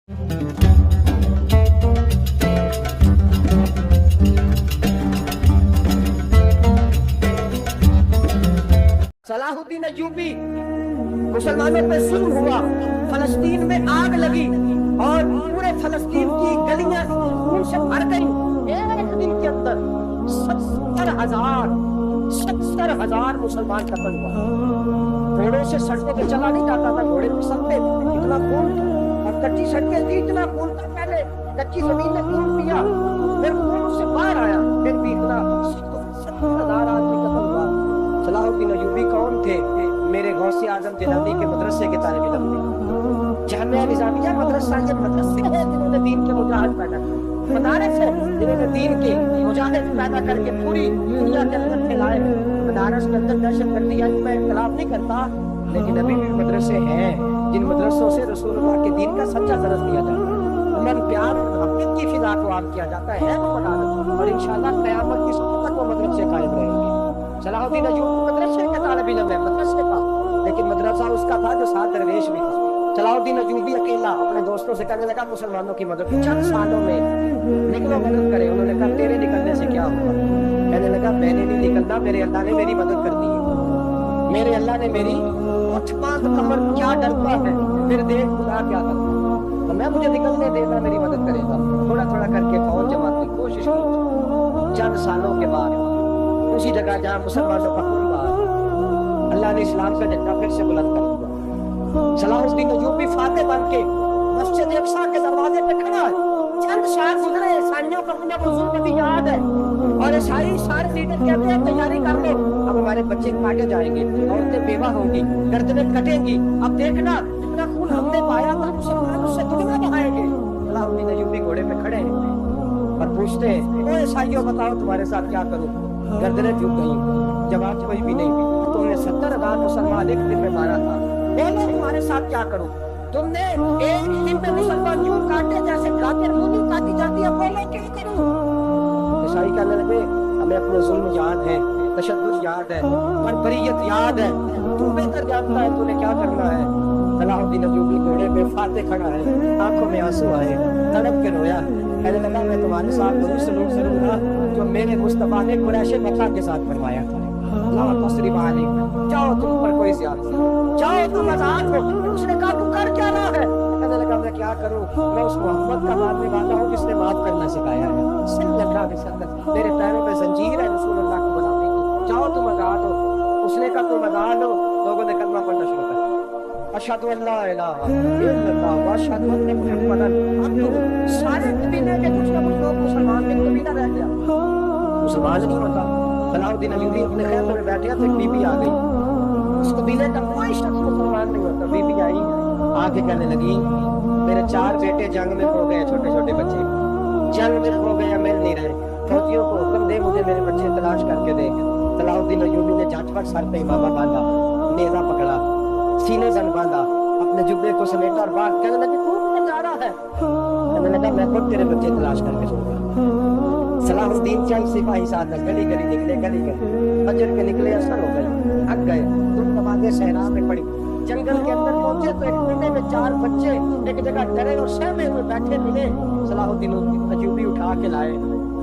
صلاح الدین ایوبی مسلمانوں پہ ظلم ہوا، فلسطین میں آگ لگی اور پورے فلسطین کی گلیاں خون سے بھر گئیں۔ ایک دن کے اندر 70,000 مسلمان قتل ہوا۔ گھوڑوں سے سڑکوں پہ چلا نہیں جاتا تھا، گھوڑے پہ سب پہ اتنا خون تھا، اور کچی سڑکیں تھی، اتنا خون تھا، پہلے کچی زمین نے خون پیا، پھر خون سے باہر آیا، پھر بھی اتنا 70,000 آدمی قتل ہوا۔ صلاح الدین ایوبی کون تھے؟ میرے غوث اعظم جیلانی کے مدرسے کے طالب علم تھے۔ جامعہ نظامیہ مدرسہ یہ مدرسے ہیں جنہوں نے دین کے مجاہد پیدا کیے، مدارس ہیں جنہوں نے دین کے مجاہد پیدا کر کے پوری دنیا کے اندر پھیلائے ہیں۔ مدارس کے اندر دہشت گردی آئی، میں اختلاف نہیں کرتا، لیکن ابھی بھی مدرسے ہیں جن مدرسوں سے رسول اللہ کے دین کا سچا درس دیا جاتا ہے، امن پیار اور محبت کی فضا کو عام کیا جاتا ہے وہ مدارس، اور انشاءاللہ قیامت کی صبح تک وہ مدرسے قائم رہیں گے۔ صلاح الدین ایوبی مدرسے کے طالب علم ہے، مدرسے کا، لیکن مدرسہ اس کا تھا جو ساتھ درویش بھی تھا۔ صلاح الدین ایوبی اکیلا اپنے دوستوں سے کہنے لگا مسلمانوں کی مدد چند سالوں میں نکلو مدد کرے۔ انہوں نے کہا تیرے نکلنے سے کیا ہوگا؟ کہنے لگا میں نے نہیں نکلنا، میرے اللہ نے میری مدد کر دی ہے، میرے اللہ نے میری اٹھ باندھ کمر کیا ڈرتا ہے، پھر دیکھ خدا کیا کرتا ہے، تو میں مجھے نکلنے دینا، میری مدد کرے گا۔ تھوڑا تھوڑا کر کے فوج جمع کی کوشش کی، چند سالوں کے بعد اسی جگہ جہاں مسلمانوں کا خون بہا ہے اللہ نے اسلام کا جھنڈا پھر سے بلند کر دیا۔ صلاح الدین ایوبی فاتح بن کے مسجد اقصی کے دروازے پہ کھڑا ہے۔ چند سال گزرے، عیسائیوں کا اپنا ظلم بھی یاد ہے، اور عیسائی سارے لیڈر کہتے ہیں تیاری کر لو، اب ہمارے بچے کاٹے جائیں گے، عورتیں بیوہ ہوں گی، گردنیں کٹیں گی، اب دیکھنا جتنا خون ہم نے پایا تھا مسلمان اس سے دگنا بہائیں گے۔ صلاح الدین ایوبی گھوڑے پہ کھڑے ہیں اور پوچھتے ہیں او عیسائیوں بتاؤ تمہارے ساتھ کیا کروں؟ گردنیں جھک گئیں، جواب کوئی بھی نہیں۔ تم نے 70,000 مسلمان ایک دن میں مارا تھا، بولو تمہارے ساتھ کیا کروں؟ تم نے ایک دن میں مسلمان یوں کاٹے جیسے کافر مونی کاٹی جاتی ہے، بولو کیا کروں؟ عیسائی کہنے لگے ہمیں اپنے ظلم یاد ہے، تشدد یاد ہے، بربریت یاد ہے، تو بہتر جانتا ہے تو نے کیا کرنا ہے۔ صلاح الدین ایوبی گھوڑے پہ فاتح کھڑا ہے، آنکھوں میں آنسو آئے، تڑپ کے رویا، کہنے لگا میں تمہارے ساتھ وہی سلوک کروں گا جو میرے مصطفیٰ نے قریش مکہ کے ساتھ فرمایا تھا۔ لا تسریب علیکم، جاؤ تم پر کوئی زیادتی، جاؤ تم آزاد ہو۔ اس نے کہا تو کر کیا رہا ہے؟ کہنے لگا میں کیا کروں، میں اس محمد کا ماننے والا ہوں جس نے معاف کرنا سکھایا ہے، صلی اللہ علیہ وسلم، میرے پیروں پہ زنجیر ہے رسول اللہ کو بنانے کی، جاؤ تم آزاد ہو۔ اس نے کہا تم آزاد ہو، لوگوں نے کلمہ پڑھنا شروع کر دیا، اشہد ان لا الہ الا اللہ واشہد ان محمدا عبدہ۔ سارے قبیلے کے کچھ نہ کچھ لوگ مسلمان کے قبیلہ رہ گیا، مسلمان نہیں ہوتا۔ صلاح الدین ایوبی اپنے خیمے میں بیٹھے تھے، بی بی آ گئی، اس قبیلے کا کوئی شخص مسلمان نہیں ہوتا، بی بی آئی، آگے کہنے لگی میرے 4 بیٹے جنگ میں کھو گئے، چھوٹے چھوٹے بچے جنگ میں کھو گئے، مل نہیں رہے، فوجیوں کو حکم دے مجھے میرے بچے تلاش کر کے دے۔ صلاح الدین ایوبی نے جھٹ پٹ سر پہ امامہ باندھا، نیزہ پکڑا، سینے زن باندھا، اپنے جبے کو سمیٹا اور بات کہنے لگی تو کدھر جا رہا ہے؟ کہنے لگا میں خود تیرے بچے تلاش کر کے دوں گا۔ صلاح الدین چند سپاہی ساتھ گلی گلی نکلے، گلی گلی فجر کے نکلے، اثر ہو گئے، تھک گئے، تم نمازیں صحرا میں پڑی، جنگل کے اندر پہنچے تو ایک کونے میں 4 بچے ایک جگہ ڈرے اور سہمے ہوئے بیٹھے ملے۔ صلاح الدین ایوبی اٹھا کے لائے،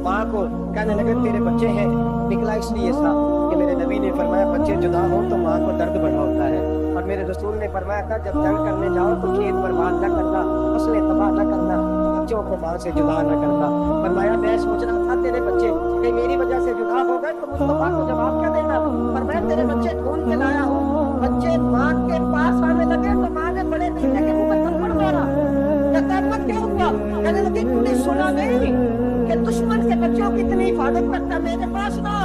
ماں کو کہنے لگے تیرے بچے ہیں، نکلا اس لیے تھا کہ میرے نبی نے فرمایا بچے جدا ہو تو ماں کو درد بڑا ہوتا ہے، اور میرے رسول نے فرمایا تھا جب جنگ کرنے جاؤ تو کھیت برباد نہ کرنا، فصلیں تباہ نہ کرنا، بچوں کو ماں سے جدا نہ کرنا۔ فرمایا میں سوچ رہا تھا تیرے بچے کہ میری وجہ سے جدا ہو گئے تو مصطفیٰ کو جواب کیا دینا، پر میں تیرے بچے ڈھونڈ کے لایا ہوں۔ بچے ماں کے پاس آنے لگے تو ماں نے بڑے مہینے کے منہ میں تھپڑ مارا، کہتا مت کیا ہوا؟ کہنے لگی تو نے سنا نہیں کہ دشمن کے بچوں کی اتنی حفاظت کرتا ہے، میرے پاس نہ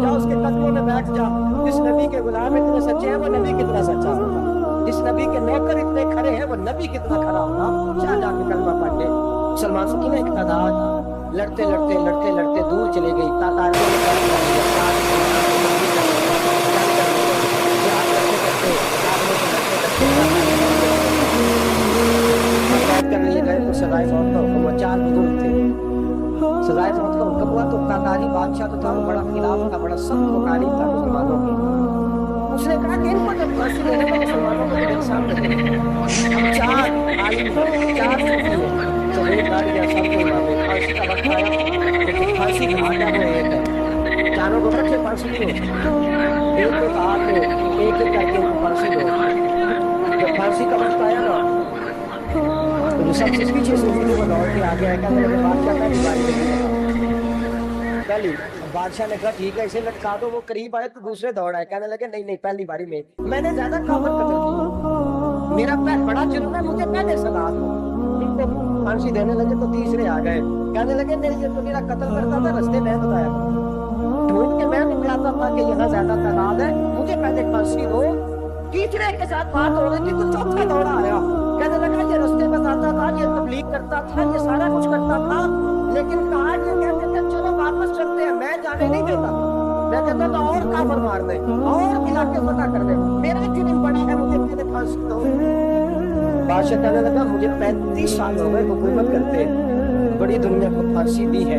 جا، اس کے قدموں میں بیٹھ جا، جس نبی کے غلام اتنے سچے ہیں وہ نبی کتنا سچا ہوگا، جس نبی کے نوکر اتنے کھڑے ہیں وہ نبی کتنا کھڑا ہوگا، جا جا کے کلمہ پڑھ لے۔ مسلمان کی نا ایک تعداد لڑتے لڑتے لڑتے لڑتے دور چلے گئی، تاتاریوں نے کر لیے گئے تو سزائے موت کا حکم ہوا، 4 بزرگ تھے، سزائے موت کا حکم ہوا تو تاتاری بادشاہ تو تھا، وہ بڑا خلاف تھا، بڑا سخت مخالف تھا مسلمانوں کے، उसने कहा कि इनको जब फांसी देने को मुसलमानों को मेरे सामने दे। अब चार आलिम हैं, चार सूफी हैं, तो एक गाड़ी या सब कोई मामले फांसी का वक्त आया, लेकिन फांसी का आटा वो एक है, चारों को रखे फांसी को, एक को कहा कि एक एक करके उनको फांसी दो। जब फांसी का वक्त आया ना, तो जो सबसे पीछे सूफी थे वो दौड़ के आगे आया, कहने लगे बादशाह पहली बारी पहली। बादशाह ने कहा ठीक है इसे लटका दो। वो करीब आए तो दूसरे दौड़ आए, कहने लगे नहीं नहीं पहली बारी में मैंने ज्यादा काफिर कत्ल किया, मेरा पैर बड़ा जुर्म है, मुझे पहले सजा दो। इनको फांसी देने लगे तो तीसरे आ गए, कहने लगे नहीं ये तो मेरा कत्ल करता था, रास्ते में बताया ढूंढ के मैं निकलाता था कि यहाँ ज्यादा तादाद है, मुझे पहले फांसी दो। तीसरे के साथ बात हो रही थी तो चौथा दौड़ा आया, कहने लगा ये रास्ते बताता था, ये तबलीग करता था, ये सारा कुछ करता था, लेकिन कहा ये कहते थे चलो वापस चलते हैं, मैं जाने नहीं देता, मैं कहता था और काफिर मार दे और इलाके फतह कर दे, मेरा जुर्म बड़ा है, मुझे पहले फांसी दो। बादशाह कहने लगा मुझे 35 साल हो गए हुकूमत करते, बड़ी दुनिया को फांसी दी है,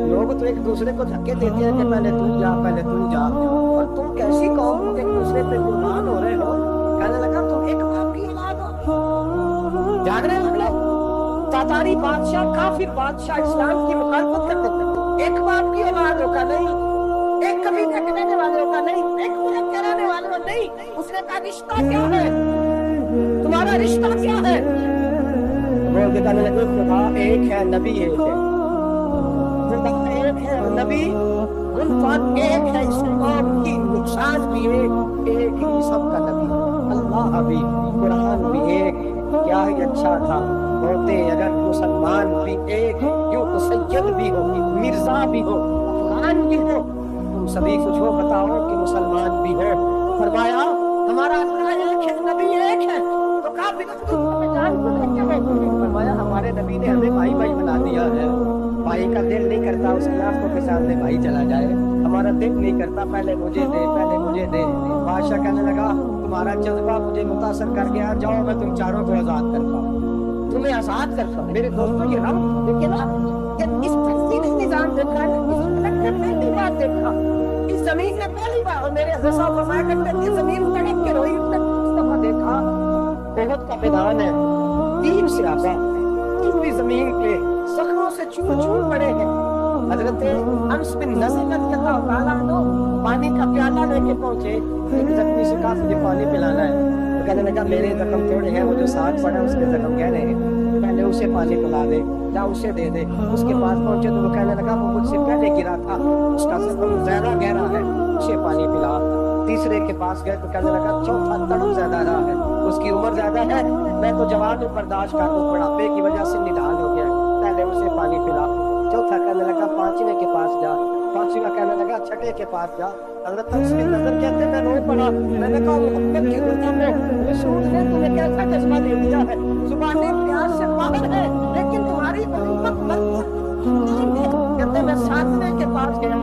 लोग तो एक दूसरे को धक्के देते हैं कि पहले तुम जा पहले तुम जा, और तुम कैसी कौम एक दूसरे पे कुर्बान हो रहे हो। कहने लगा तुम एक बाप की औलाद हो, जान रहे हो लोग, तातारी बादशाह काफिर बादशाह इस्लाम की मुखालफत करते थे, एक बाप की औलाद होगा नहीं, एक कबीले के रहने वाले होगा नहीं, एक मुल्क के रहने वाले हो नहीं। उसने कहा रिश्ता क्या है, तुम्हारा रिश्ता क्या है? बोल के कहने लगे खुदा एक है, नबी एक है, खुदा एक है, नबी उल्फत एक है, इस कौम की नुकसान भी एक ही सबका नबी, अल्लाह भी, कुरान भी एक। क्या ही अच्छा था होते अगर मुसलमान भी एक, क्यों तो सैयद भी हो, मिर्जा भी हो, अफगान भी हो, तुम सभी कुछ हो बताओ कि मुसलमान भी हो। फरमाया हमारा अल्लाह एक है, नबी एक है, तो काफिर फरमाया हमारे नबी ने हमें भाई भाई बना दिया है, भाई का दिल नहीं करता उसकी आंखों के सामने भाई चला जाए, हमारा दिल नहीं करता पहले मुझे दे पहले मुझे दे। बादशाह कहने लगा तुम्हारा जज्बा मुझे मुतासर कर गया, जाओ मैं तुम चारों को आजाद करता हूँ, तुम्हें आजाद करता हूँ। मेरे दोस्तों ये रब देखिए ना, इस तस्वीर निजाम देखा है, इस पहली बार देखा, इस जमीन ने पहली बार, मेरे हज़रत फरमाया करते थे जमीन तड़प के रोई, उस दफा देखा बहुत का मैदान है, 3 सियाबा पूरी जमीन के जख्मों से चूर चूर पड़े हैं। हजरत अनस बिन नज़र रज़ियल्लाहु ताला अन्हु पानी का प्याला लेके पहुंचे, एक जख्मी से कहा मुझे पानी पिलाना है, तो कहने लगा मेरे जख्म थोड़े हैं, वो जो साथ पड़ा उसके जख्म कह रहे हैं, पहले उसे पानी पिला दे या उसे दे दे। उसके पास पहुंचे तो वो कहने लगा वो मुझसे पहले गिरा था, उसका जख्म ज्यादा गहरा है, उसे पानी पिला। तीसरे के पास गए तो कहने लगा चौथा तड़प ज्यादा रहा है, उसकी उम्र ज्यादा है, मैं तो जवान हूँ बर्दाश्त कर लूं, बुढ़ापे की वजह से निदान हो गया, पहले उसे पानी पिला। चौथा कहने लगा पांचवें के पास जा, पांचवा कहने लगा छठे के पास जा। हज़रत अनस बिन नज़र कहते मैं रो पड़ा, मैंने कहा मोहम्मद की गुलाम में रसूल ने तुम्हें कैसा जज्बा दे दिया है, जुबानी प्यास से बाहर है लेकिन तुम्हारी मोहब्बत कहते मैं 7वें के पास गया,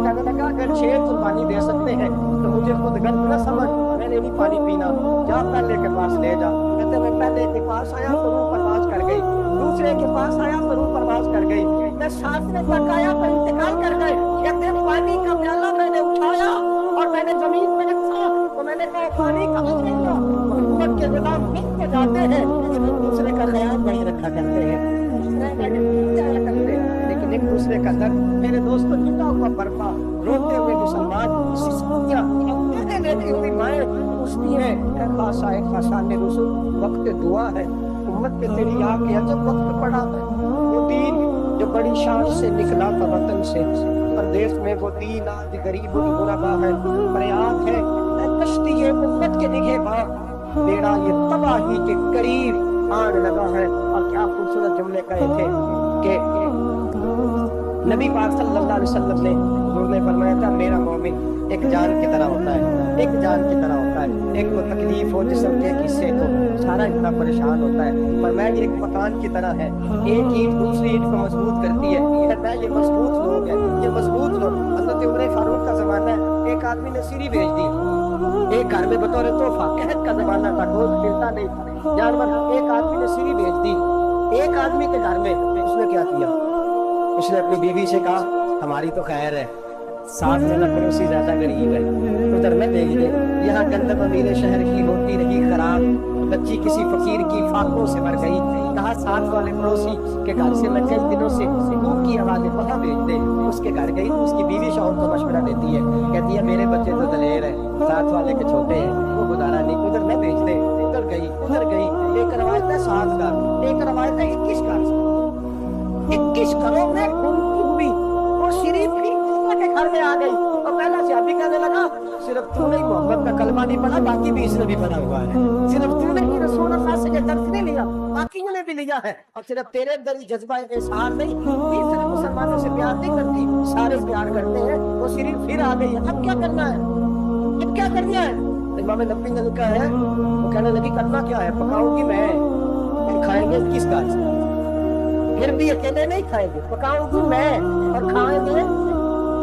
कहने लगा अगर 6 तुम पानी दे सकते हैं तो मुझे खुद गर्व न समझ, मैंने नहीं पानी पीना, जा पहले के पास ले जा। कहते मैं पहले के पास आया तो रूह परवाज कर गई, दूसरे के पास आया तो रूह परवाज कर गई, मैं 7वें तक आया तो इंतकाल कर गए। कहते पानी का प्याला मैंने उठाया और मैंने जमीन पे रखा, तो मैंने कहा पानी का मोहम्मद के गुलाम मिल के जाते हैं, दूसरे का ख्याल नहीं रखा करते हैं, लेकिन एक दूसरे का दर्द। मेरे दोस्तों टूटा हुआ बर्फा रोते हुए मुसलमान लेती हुई माए पूछती है खासाने रसूल वक्त दुआ है, उम्मत पे तेरी आके अजब वक्त पड़ा है, वो दीन जो बड़ी शान से निकला था वतन से, परदेश में वो दीन आज गरीब गुरबा है, फरियाद है कश्ती ये उम्मत के निगहबा, बेड़ा ये तबाही के करीब आने लगा है। और क्या खूबसूरत जुमले कहे थे कि नबी पाक सल्लल्लाहु अलैहि वसल्लम ने हुजूर ने फरमाया था मेरा मोमिन एक जान की तरह होता है, एक जान की तरह होता है, एक को तकलीफ हो जिस्म के किस्से तो सारा इतना परेशान होता है, पर मैं एक मकान की तरह है, एक ईंट दूसरी ईंट को मजबूत करती है, मैं ये मजबूत लोग हैं, ये मजबूत लोग। हज़रत उमर फारूक का जमाना है, एक आदमी ने सीढ़ी भेज दी एक घर में बतौर तोहफा, कहत का जमाना था, कोई खरीदता नहीं जानवर, एक आदमी ने सीढ़ी भेज दी एक आदमी के घर में, उसने क्या किया, उसने अपनी बीवी से कहा हमारी तो खैर है, 7 जना पड़ोसी ज्यादा गरीब है, तो ادھر نہ بھیج دے. یہاں گندم امیر شہر کی ہوتی رہی خراب, بچی کسی فقیر کی فاقوں سے مر گئی. کہا ساتھ والے پڑوسی کے گھر سے میں کئی دنوں سے دودھ کی آوازیں وہاں بھیج دے. اس کے گھر گئی, اس کی بیوی شوہر کو مشورہ دیتی ہے, کہتی ہے میرے بچے تو دلیر ہیں, ساتھ والے کے چھوٹے ہیں, وہ گزارا نہیں, ادھر نہ بھیج دے. ادھر گئی. ایک روایت ہے 7 کا, ایک روایت ہے 21 کا. 21 گھروں میں گھومتی ہوئی وہ شریف بھی کے گھر میں آ گئی. اور پہلا صحابی کہنے لگا صرف تو نے محمد کا کلمہ نہیں پڑھا, باقی بھی اس نے بھی پڑھا ہوا ہے. صرف تو نے ہی رسول اللہ سے درس نہیں لیا, باقیوں نے بھی لیا ہے. اور صرف تیرے اندر جذبہ اظہار نہیں, صرف مسلمانوں سے پیار نہیں کرتی, سارے پیار کرتے ہیں. وہ شریف پھر آ گئی. اب کیا کرنا ہے, اب کیا کرنا ہے؟ امام نبی نے لکھا ہے, وہ کہنے لگی کرنا کیا ہے, پکاؤں گی میں اور کھائیں گے کس کا سے. پھر بھی اکیلے نہیں کھائیں گے, پکاؤں گی میں اور کھائیں گے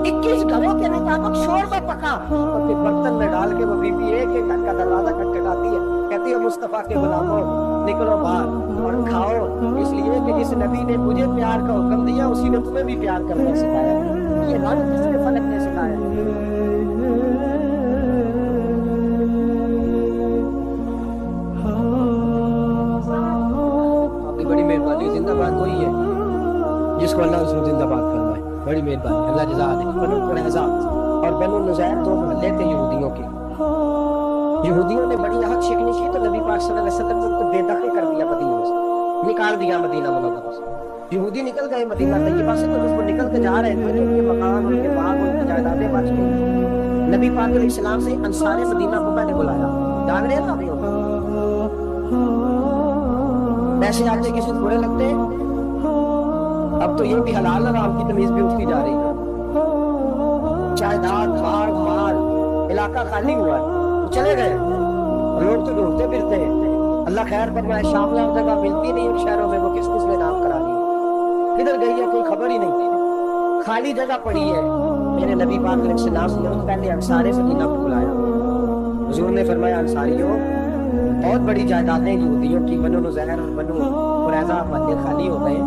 21 گھروں کے مطابق شوربہ پکا. اور پھر برتن میں ڈال کے وہ بی بی ایک ایک گھر کا دروازہ کھٹکھٹاتی ہے, کہتی ہے مصطفیٰ کے غلاموں نکلو باہر اور کھاؤ, اس لیے کہ جس نبی نے مجھے پیار کا حکم دیا اسی نے تمہیں بھی پیار کرنا سکھایا. یہ رنگ کس نے فلک نے سکھایا؟ آپ کی بڑی مہربانی. زندہ باد وہی ہے جس کو اللہ رسول زندہ باد فرمائے. بڑی مہربانی, اللہ جزا دے. بنو قریظہ اور بنو نزیر 2 محلے تھے یہودیوں کے. یہودیوں نے بڑی حق شکنی کی تو نبی پاک صلی اللہ علیہ وسلم نے ان کو بے دخل کر دیا, مدینہ سے نکال دیا, مدینہ منورہ سے. یہودی نکل گئے مدینہ طیبہ سے, تو اس کو نکل کے جا رہے تھے. ان کے مکان, ان کے باغ, ان کی جائیدادیں بچ گئی. نبی پاک علیہ السلام سے انصار مدینہ کو میں نے بلایا. جان رہے نا ایسے آگے کسی تھوڑے لگتے ہیں. اب تو یہ بھی حلال حرام کی تمیز بھی اٹھتی جا رہی ہے. جائیداد, باغ, مال, علاقہ خالی ہوا ہے, چلے گئے. لوگ تو ڈھونڈتے پھرتے ہیں. اللہ خیر فرمائے, شاملہ جگہ ملتی نہیں ان شہروں میں, وہ کس کس نے نام کرا دی, کدھر گئی ہے کوئی خبر ہی نہیں. خالی جگہ پڑی ہے. میرے نبی پاک علیہ السلام نے پہلے انصار مدینہ کو بلایا. حضور نے فرمایا انصاریوں, بہت بڑی جائیدادیں یہودیوں کی, بنو نزیر اور بنو قریظہ محلے خالی ہو گئے.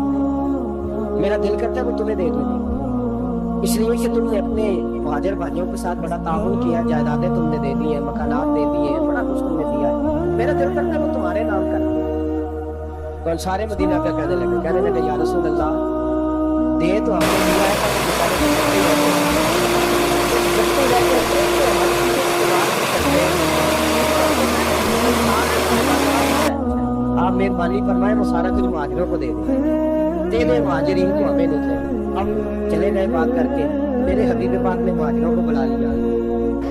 میرا دل کرتا ہے وہ تمہیں دے دوں, اس لیے کہ تم نے اپنے مہاجر بھائیوں کے ساتھ بڑا تعاون کیا, جائیدادیں تم نے دے دی ہیں, مکانات دے دیے ہیں, بڑا کچھ تم نے دیا ہے. میرا دل کرتا ہے وہ تمہارے نام کر دیں. تو انصار مدینہ کا کہنے لگے یا رسول اللہ, دے تو ہم نے دیا ہے, آپ مہربانی فرمائے وہ سارا کچھ مہاجروں کو دے دے مہاجرین کو ہمیں نہیں دے. ہم چلے گئے بات کر کے. میرے حبیب پاک نے مہاجروں کو بلا لیا.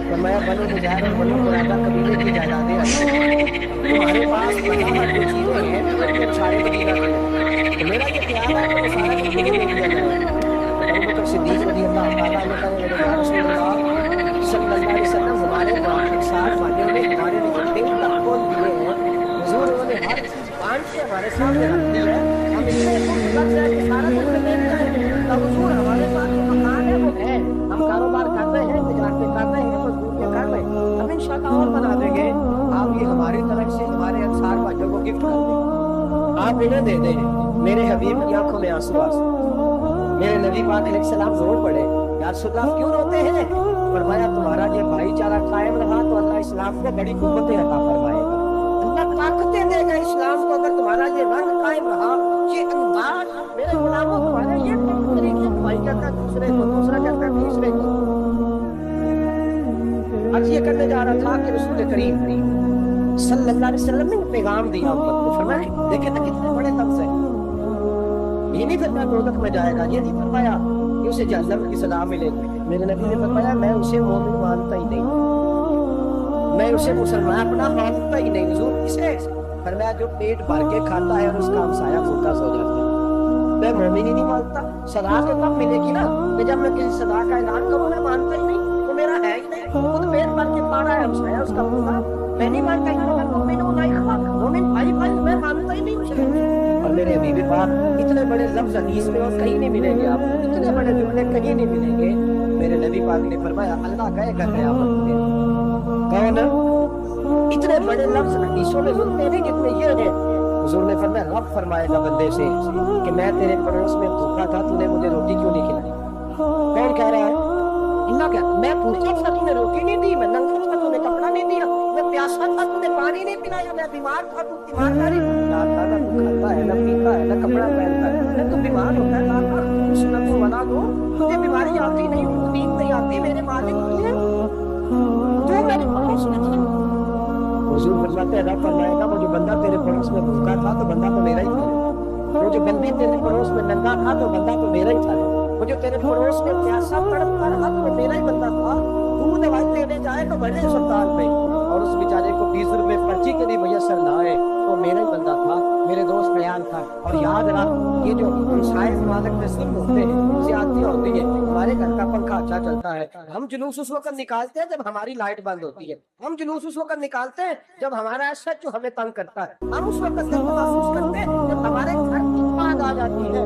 فرمایا بنو نزیر اور بنو قریظہ قبیلے کی جائیدادیں تمہارے پاس بڑا جو چیزیں ہیں سارے مدینہ کے. تو میرا یہ خیال ہے کہ سارا کچھ دے دیا جائے. ابو بکر صدیق رضی اللہ تعالیٰ عنہ کہنے لگے یا رسول اللہ صلی اللہ علیہ وسلم, ہمارے وہاں 60 بھائیوں نے ہمارے لیے 3 تحفظ دیے ہیں. حضور انہوں نے ہر چیز بانٹ کے ہمارے سامنے رکھ دی ہے. ہم اتنے خوش لگ رہے ہیں کہ سارا کچھ دیکھتا ہے. تو حضور ہمارے پاس جو مکان ہے وہ ہے, ہم کاروبار کر رہے ہیں, تجارتیں کر رہے ہیں, مزدوریاں کر رہے ہیں, ہم انشاءاللہ اور بنا دیں گے. آپ یہ ہماری طرف سے ہمارے انصار بھائیوں کو گفٹ کر دیں, آپ انہیں دے دیں. میرے حبیب کی آنکھوں میں آنسو آ. میرے نبی پاک علیہ السلام رو پڑے, یا رسول اللہ کیوں روتے ہیں؟ فرمایا تمہارا یہ بھائی چارہ قائم رہا تو اللہ اسلام کو بڑی قوتیں عطا فرمائے گا. اللہ طاقتیں دے گا اسلام کو اگر تمہارا یہ رنگ قائم رہا, یہ انداز. میرے غلاموں تمہارے یہ طریقے, بھائی کہتا دوسرے کو, دوسرا کہتا تیسرے کو. عرض یہ کرنے جا رہا تھا کہ رسول کریم صلی اللہ علیہ وسلم نے پیغام دیا امت کو. فرمایا دیکھیں نا کتنے بڑے لفظ ہیں. یہ نہیں فرمایا دوزخ میں جائے گا, یہ نہیں فرمایا کہ اسے جہنم کی سزا ملے گی. میرے نبی نے فرمایا میں اسے مومن مانتا ہی نہیں, میں اسے مسلمان اپنا مانتا ہی نہیں. حضور کسے؟ فرمایا جو پیٹ بھر کے کھاتا ہے اور اس کا ہمسایہ بھوکا سو جاتا ہے. میں مومن ہی نہیں مانتا. سزا تو تب ملے گی نا کہ جب میں کسی سزا کا اعلان کروں. میں مانتا ہی نہیں, تو میرا ہے ہی نہیں. خود پیٹ بھر کے کھا رہا ہے, ہمسایہ اس کا بھوکا, میں نہیں مانتا ہی نہیں. مومن بھائی میں مانتا ہی نہیں اسے. اور میرے حبیب پاک اتنے بڑے لفظ حدیث میں اور کہیں نہیں ملیں گے, آپ اتنے بڑے جملے کہیں نہیں ملیں گے. میرے نبی پاک نے فرمایا اللہ کہے گا قیامت میں کون اتنے بڑے لفظ حدیثوں میں ملتے نہیں جتنے یہ ہیں. حضور نے فرمایا رب فرمائے گا بندے سے کہ میں تیرے پڑوس میں بھوکا تھا, تو نے مجھے روٹی کیوں نہیں کھلائی؟ کون کہہ رہا ہے؟ नंगा क्या? मैं भूखा था, तूने रोटी नहीं दी, मैं नंगा था, तूने कपड़ा नहीं दिया, मैं प्यासा था, तूने पानी नहीं पिलाया, मैं बीमार था, तू तीमारदारी लाता ना, तू खाता है ना, पीता है ना, कपड़ा पहनता है, तू बीमार होता है लाता, सुन्नत को मना दो, तुझे बीमारी आती नहीं, नींद नहीं आती, मेरे मालिक तू मेरे पड़ोस में था। हुजूर फरमाते हैं, रब फरमाएगा वो जो बंदा तेरे पड़ोस में भूखा था तो बंदा तो मेरा ही था, वो जो बंदी तेरे पड़ोस में नंगा था तो बंदा तो मेरा ही था, वो जो तेरे पड़ोस में प्यासा तड़पता रहा तो मेरा ही बंदा था। तू दवाई लेने जाए तो बड़े अस्पताल में और उस बेचारे को 20 रुपए पर्ची के लिए मैसर ना आए, वो मेरा ही बंदा था, मेरे दोस्त ख्याल था। और याद रख, ये जो साइंस मालिक में जुल्म होते हैं, ज्यादतियां होती है, हमारे घर का पंखा अच्छा चलता है, हम जुलूस उस वक्त निकालते हैं जब हमारी लाइट बंद होती है, हम जुलूस उस वक्त निकालते हैं जब हमारा एसेट जो हमें तंग करता है, हम उस वक्त महसूस करते हैं जब हमारे घर की बात आ जाती है।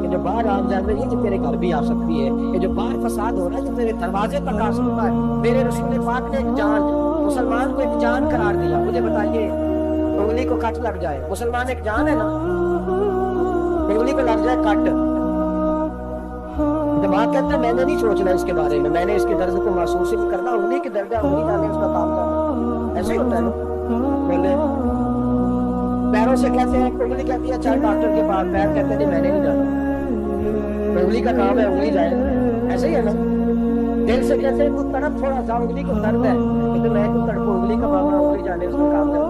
ये जो बाढ़ आ जा रही है जो तेरे घर भी आ सकती है, ये जो बाढ़ फसाद हो रहा है जो तेरे दरवाजे तक आ सकता है। मेरे रसूल पाक ने एक जान, मुसलमान को एक जान करार दिया। मुझे बताइए, उंगली को कट लग जाए, मुसलमान एक जान है ना, उंगली को लग जाए कट, दिमाग कहता है मैंने नहीं सोचना इसके बारे में, मैंने इसके दर्द को महसूस ही नहीं करना, उंगली के दर्द उंगली जाने उसका काम करना, ऐसे ही होता है ना। बोले पैरों से कहते हैं, उंगली कहती है चल डॉक्टर के पास, पैर कहते हैं नहीं मैंने नहीं जाना, उंगली का काम है उंगली जाए, ऐसे ही है ना। दिल से कहते हैं तू तड़प थोड़ा सा, उंगली को दर्द है, तो मैं तो तड़प, उंगली का मामला उंगली जाने उसका काम है।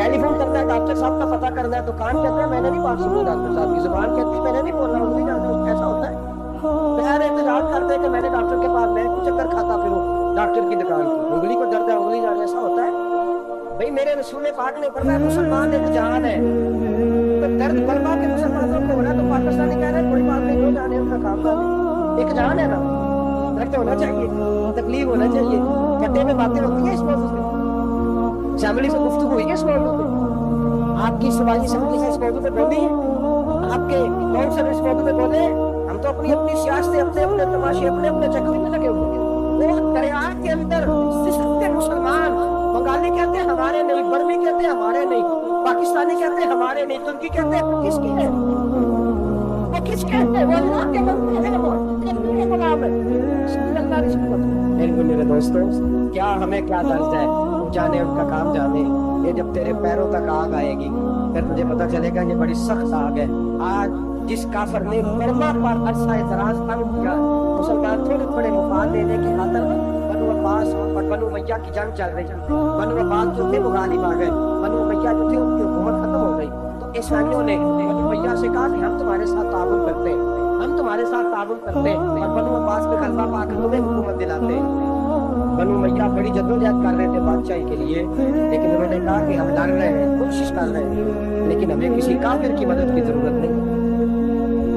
टेलीफोन करता है डॉक्टर साहब का पता करना है तो कान कहता है मैंने नहीं बात सुनी, डॉक्टर साहब की जुबान कहती है मैंने नहीं बोलना, उंगली जाने ऐसा होता है। पैर इंतजार करते हैं कि मैंने डॉक्टर के पास, मैं चक्कर खाता फिरूं डॉक्टर की दुकान की, उंगली को दर्द है उंगली जाने, ऐसा होता है भाई। मेरे रसूल पाक ने फरमाया मुसलमान एक जान है, तो दर्द बलवा के मुसलमानों को होना तो पाकिस्तानी कह रहे हैं कोई बात नहीं, हो जाने उनका काम कर, एक जान है ना, दर्द होना चाहिए, तकलीफ होना चाहिए। गड्ढे में बातें होती है इस मौजूद पे, फैमिली से गुफ्तगू हुई है इस मौजूद पे, आपकी सुबानी समिति से इस मौजूद पे बोली है, आपके कौन से इस मौजूद पे बोले, हम तो अपनी अपनी सियासत, अपने अपने तमाशे, अपने अपने चक्कर में लगे हुए हैं। वो दरिया के अंदर मुसलमान, बंगाली कहते हैं हमारे नहीं, बर्मी कहते हैं हमारे नहीं, पाकिस्तानी कहते हैं हमारे नहीं, तुर्की कहते हैं किसके हैं, वो किसके हैं, वो अल्लाह के बंदे हैं, वो अल्लाह का नाम है। मेरे दोस्तों, क्या हमें क्या दर्द है, जाने उनका काम जाने। ये जब तेरे पैरों तक आग आएगी फिर तुझे पता चलेगा ये बड़ी सख्त आग है। आज जिस काफर ने बर्मा पर अरसा दराज तंग किया, मुसलमान थोड़े थोड़े मुफाद देने की खातर बनु अब्बास और बनु मैया की जंग चल रही थी, बनु अब्बास जो थे वो गालिब आ गए, बनु मैया जो थे उनकी हुकूमत खत्म हो गई। तो ईसाइयों ने बनु मैया से कहा कि हम तुम्हारे साथ ताउन करते हैं, हम तुम्हारे साथ ताउन करते हैं और बनु अब्बास पे गलबा पाकर तुम्हें हुकूमत दिलाते हैं। बनु मैया बड़ी जद्दोजहद कर रहे थे बादशाही के लिए, लेकिन उन्होंने कहा कि हम लड़ रहे हैं, कोशिश कर रहे हैं, लेकिन हमें किसी काफिर की मदद की जरूरत नहीं,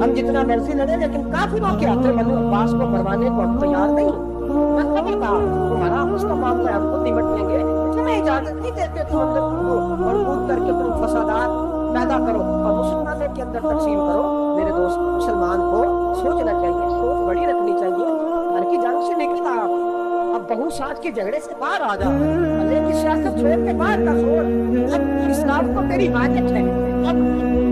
हम जितना मर्जी लड़े लेकिन काफिरों के हाथ में बनु अब्बास को मरवाने को हम तैयार नहीं। मैं कभी कहा तुम्हारा उसका मामला है, हम खुद निपट लेंगे, तुम्हें इजाजत नहीं देते तुम अंदर कूदो और कूद करके तुम फसादात पैदा करो और मुसलमानों के अंदर तकसीम करो। मेरे दोस्त, मुसलमान को सोचना चाहिए, सोच बड़ी रखनी चाहिए। घर की जंग से निकल आप, अब बहु साज के झगड़े से बाहर आ जाओ, अल्लाह की सियासत छोड़ के बाहर का सोच। अब इस्लाम को तेरी हाजत है। अब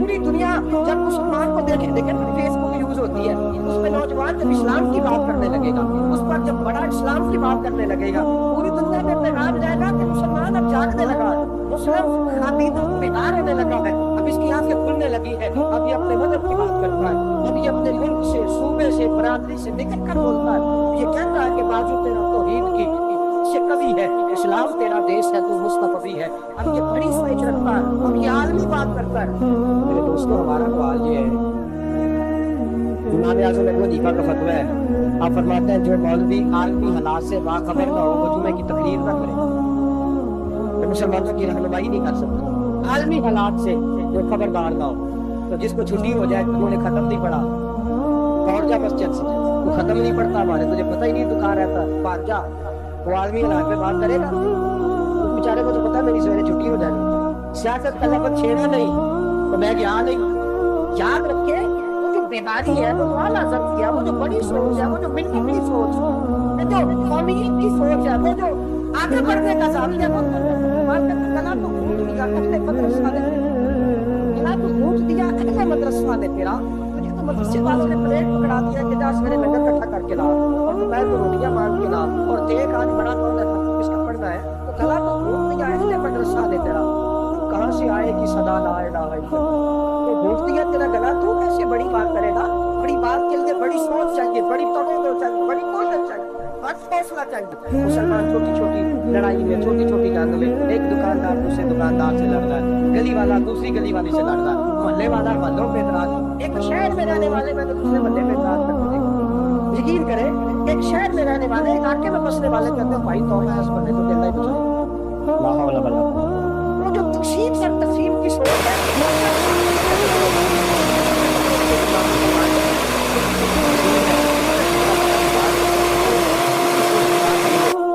पूरी दुनिया जब मुसलमान को देखे देखे फेसबुक यूज होती है, उसमें नौजवान जब इस्लाम की बात करने लगेगा, उस पर जब बड़ा इस्लाम की बात करने लगेगा, पूरी दुनिया में पैगाम जाएगा कि मुसलमान अब जागने लगा, मुसलमान खातिर बेदार होने लगा है, अब इसकी आंखें खुलने लगी है, अब ये अपने मदद की बात करता है, अब ये अपने मुल्क से, सूबे से, बरादरी से निकल कर बोलता है, ये कहता है कि बाजू तेरा तौहीद की से कभी है, इस्लाम तेरा देश है, तू मुस्तफी है। अब ये बड़ी सोच रखता है, अब ये आलमी बात करता है। मेरे दोस्तों, हमारा सवाल ये है, इमाम आज़म अबू हनीफा का फतवा है, आप फरमाते हैं जो मौलवी आलमी हालात से बाखबर ना हो वो जुमे की तकरीर ना करे, तो मुसलमानों की रहनुमाई नहीं कर सकता। आलमी हालात से जो खबरदार ना हो, तो जिसको छुट्टी हो जाए, उन्होंने खत्म नहीं पढ़ा, दौड़ जा मस्जिद से, तू खत्म नहीं पढ़ता, हमारे तुझे पता ही नहीं तू कहाँ रहता, भाग जा, वो आदमी हालात में बात करेगा, उस बेचारे को तो पता मेरी सवेरे छुट्टी हो जाएगी। सियासत का लफ्ज़ छेड़ा नहीं तो मैं गया नहीं। याद रखे, वो जो बेदारी है, वो आला ज़ब्त किया, वो जो बड़ी सोच है, वो जो मिट्टी की सोच है, जो कौमियत की सोच है, वो जो आगे बढ़ने का ज़ाविया है, वो कला तो घूट दिया अगले मदरसा ने, कला तो घूट दिया अगले मदरसा ने तेरा, तुझे तो तो मदरसे वालों ने प्लेट पकड़ा दिया कि जा सवेरे लंगर इकट्ठा करके ला और दोपहर को रोटियां मांग के ला और देख आज बड़ा कौन है किसका पढ़ना है, तो गला तो घूम नहीं आए इसलिए मदरसा दे तेरा, कहाँ से आएगी सदा ला इलाहा इल्लल्लाह, तो घूम दिया तेरा गला, तू कैसे बड़ी बात करेगा, बड़ी बात के लिए बड़ी सोच चाहिए, बड़ी तवज्जो चाहिए, बड़ी कोशिश चाहिए, फैसला चाहिए। मुसलमान छोटी छोटी लड़ाई में, छोटी छोटी जंग में, एक दुकानदार दूसरे दुकानदार से लड़ रहा है, गली वाला दूसरी गली वाली से लड़ रहा है, मोहल्ले वाला मोहल्लों पे नाराज, एक शहर में रहने वाले में तो दूसरे मोहल्ले में नाराज करते हैं। यकीन करें, एक शहर में रहने वाले, इलाके में बसने वाले कहते हैं भाई तौबा है, इस बंदे को अल्लाह ही बचाए। ला हौला वला कुव्वता। वो जो तकसीम सर तकसीम की सोच है,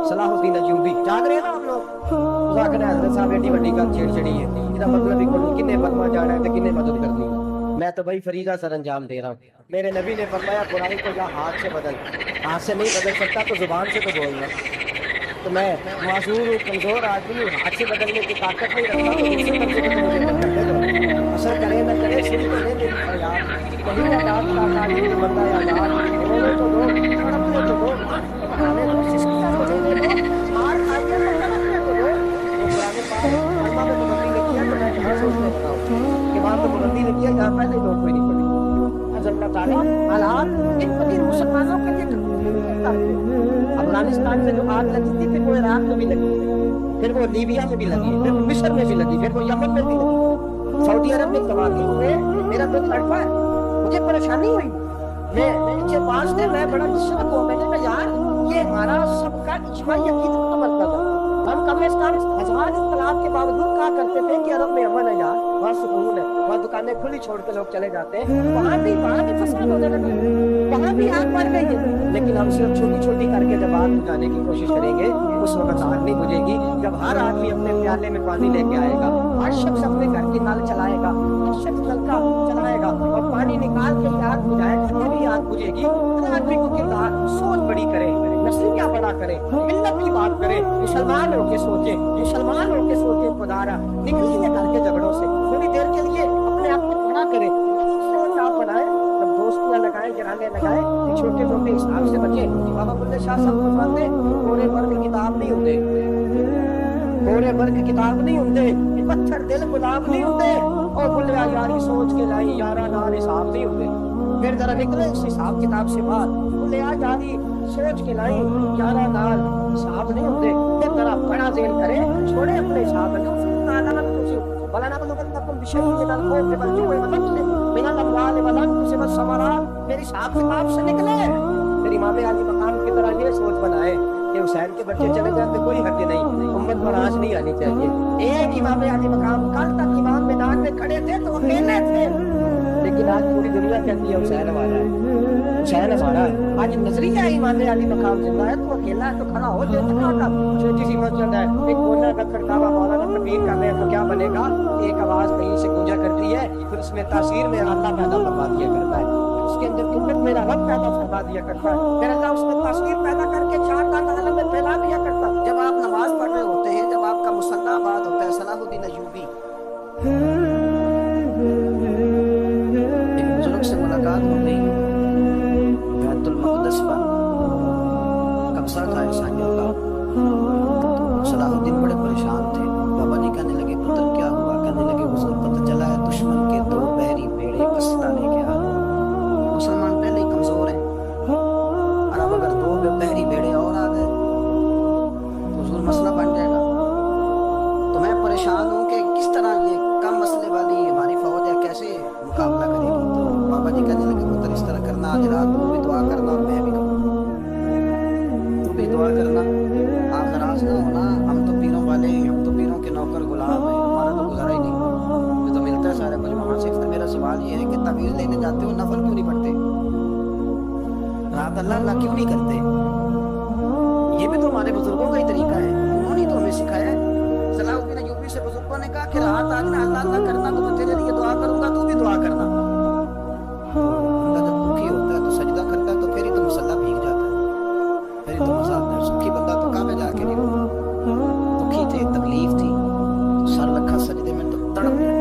सलाहुद्दीन अय्यूबी जाग रहे हैं ना हम लोग, मुज़ाकरा हज़रत साहब एडी वड्डी का छेड़छड़ी है, इसका मतलब ही कोई किन्ने बदमा जाना है तो किन्ने मदद करनी है। मैं तो भाई फरीदा सर अंजाम दे रहा हूँ। मेरे नबी ने फरमाया बुराई को या हाथ से बदल, हाथ से नहीं बदल सकता तो जुबान से तो बोलना, तो मैं मासूर हूँ, कमजोर आदमी हूँ, हाथ से बदलने की ताकत नहीं रखता, तो दूसरे कम से कम मुझे कर दे दो, असर करे न करे सुन तो ले दे यार, कहीं ना डांट का काली बंदा या यार, बोले तो दो, तड़पने तो दो, खाने को सिस्किया तो दे दो, मार खा के तो तड़पने तो दो। पुराने पालमा में तो बंदी लगी है, तो मैं कहाँ सोचने लगता हूँ कि वहाँ तो बुलंदी लगी है, यहाँ पहले लोग कोई नहीं पड़ी। हज़रत ताला हालात इन फकीर मुसलमानों के लिए अफगानिस्तान में जो आग लगी थी, फिर वो इराक में भी लगी, फिर वो लीबिया में भी लगी, फिर वो मिस्र में भी लगी, फिर वो यमन में भी लगी, सऊदी अरब में तबाही हुए। मेरा दिल तड़पा है, मुझे परेशानी हुई, मैं नीचे 5 दिन मैं बड़ा डिस्टर्ब हुआ, मैंने कहा यार ये हमारा सबका इज्माई अकीदत का मरकज़ है, हम कम से कम हजार इख्तिलाफ के बावजूद कहा करते थे कि अरब में अमन है यार, वहाँ सुकून है, वहाँ दुकानें खुली छोड़ के लोग चले जाते हैं, वहाँ भी फसाद होने लगा, वहाँ भी आग मर गई है। लेकिन हम सिर्फ छोटी छोटी करके जब आग बुझाने की कोशिश करेंगे, उस वक्त आग नहीं बुझेगी। जब हर आदमी अपने प्याले में पानी लेके आएगा, हर शख्स अपने घर की नल चलाएगा, हर शख्स नल का चलाएगा और पानी निकाल के आग बुझाएगा, तभी आग बुझेगी। हर आदमी को किरदार सोच बड़ी करे, नस्लिया बड़ा करे, मिल्लत की बात करे, मुसलमान होके सोचे, मुसलमान होके सोचे, खुदारा निकलिए घर के झगड़ों से, थोड़ी देर के लिए अपने आप को खड़ा करे, सोच आप बनाए, जब दोस्तियां लगाए, गिराने लगाए, छोटे छोटे हिसाब से बचे। बाबा बुल्ले शाह साहब फरमाते कोरे वर्ग किताब नहीं होते, कोरे वर्ग किताब नहीं होते, पत्थर दिल गुलाब नहीं होते, और बुल्ले यारी सोच के लाई यारा नाल हिसाब नहीं होते। फिर जरा निकले इस हिसाब किताब से बात, बुल्ले यारी सोच के लाई यारा नाल हिसाब नहीं होते, फिर जरा बड़ा जेल करे, छोड़े अपने हिसाब में बला ना बलुगन्नकुम बिशैइन मिनल खौफि वल जु'i व नक्ल मिनल अमवाल व अनफुसि व समरात, मेरी हिसाब किताब से निकले। फिर इमाम अली मकाम की तरह ये सोच बनाए कि हुसैन के बच्चे चले जाते कोई हद नहीं, उम्मत पर आँच नहीं आनी चाहिए। एक इमाम अली मकाम, कल तक इमाम मैदान में खड़े थे तो अकेले थे, लेकिन आज पूरी दुनिया कहती है हुसैन हमारा है, हुसैन हमारा है। आज नजरिया इमाम अली मकाम जिंदा है, तो अकेला है तो खड़ा हो जाए। छोटी सी मस्जिद है, एक कोना का खड़कावा मौलाना तकबीर कर रहे हैं, तो क्या बनेगा? एक आवाज कहीं से गूंजा करती है, फिर उसमें तासीर में अल्लाह पैदा फरमा दिया करता है, उसके अंदर किल्लत मेरा रब पैदा फरमा दिया करता है, फिर अल्लाह उसमें तासीर पैदा करके 4 आलम में फैला दिया करता है। जब आप नमाज पढ़ रहे होते हैं, जब आपका मुसल्ला आबाद होता है, सलाहुद्दीन अय्यूबी एक बुजुर्ग से मुलाकात हो गई, बैतुल मक़दस पर कब्जा था ईसाइयों का। सलाहुद्दीन बड़े परेशान थे, बाबा जी कहने लगे पुत्र क्या हुआ? कहने लगे हुजूर पता चला है दुश्मन के 2 बहरी भेड़े असला लेके आ गए। मुसलमान पहले ही कमजोर हैं, और अब अगर 2 बहरी भेड़े और आ गए तो हुजूर मसला बन जाएगा। तो मैं परेशान हूँ कि किस तरह ये कम मसले वाली हमारी फौज है कैसे मुकाबला करेगी। तो बाबा जी कहने लगे पुत्र इस तरह करना, आज रात तू भी दुआ करना और मैं भी करूँगा, तू भी दुआ करना, आप नाराज ना होना, हम तो पीरों वाले हैं, हम तो पीरों के नौकर गुलाम हैं, हमारा तो गुजारा ही नहीं, मुझे तो मिलता है सारे कुछ वहाँ से। मेरा सवाल ये है कि तवीज़ लेने जाते हो नफल क्यों नहीं पढ़ते, रात अल्लाह अल्लाह क्यों नहीं करते? ये भी तो हमारे बुजुर्गों का ही तरीका है, उन्होंने तो हमें सिखाया है। सलाहुद्दीन अय्यूबी से बुजुर्गों ने कहा कि रात आज ना अल्लाह अल्लाह करना, तो मैं तेरे लिए दुआ करूंगा, तू भी दुआ करना। बंदा जब दुखी होता है तो सजदा करता है, तो फिर ही तो मुसल्ला भीग जाता है, फिर ही तो मजा आता है। सुखी बंदा तो काबे जाके नहीं रोता, दुखी थे, तकलीफ थी, तो सर रखा सजदे में तो तड़प गया।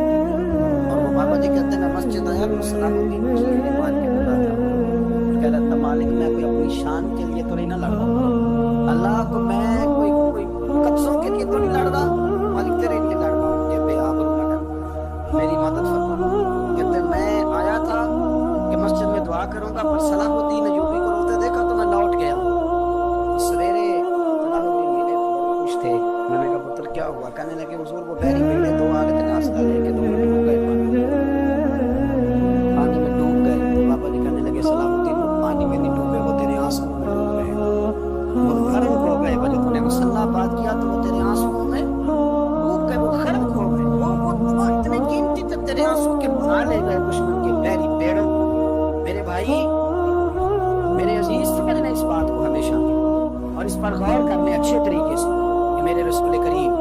और वो बाबा जी कहते हैं मैं مسجد آیا تو صلاح الدین مسلم نے مار کے بولا تھا، کہہ رہا تھا مالک میں کوئی اپنی شان کے لیے تو نہیں نہ لڑ رہا، اللہ کو میں کوئی قبضوں کے لیے تو نہیں لڑ رہا، مالک تیرے لیے لڑ رہا ہوں کہ بے آبرو نہ کر، میری مدد فرما۔ کہتے میں آیا تھا کہ مسجد میں دعا کروں گا، پر صلاح الدین ایوبی کو روتے دیکھا تو میں لوٹ گیا۔ سویرے صلاح الدین ملے تو خوش تھے، میں نے کہا پتر کیا ہوا؟ کہنے لگے حضور وہ بحری ملے تو آ کے ناشتہ لے کے تو ڈوب گئے پانی میں ڈوب گئے۔ تو بابا جی کہنے لگے صلاح الدین وہ پانی میں نہیں ڈوبے، وہ تیرے آنسوں میں ڈوب گئے، وہ غرق ہو گئے، وہ جو تو نے مسلح بات کیا تو وہ تیرے آنسوں میں ڈوب گئے، وہ غرق ہو گئے، وہ اتنے قیمتی تھے تیرے آنسوں کے بہا لے گئے دشمن کے بحری پیڑوں۔ میرے بھائی میرے عزیز فکر نے اس بات کو ہمیشہ اور اس پر غور کرنے اچھے طریقے سے کہ میرے رسول کریم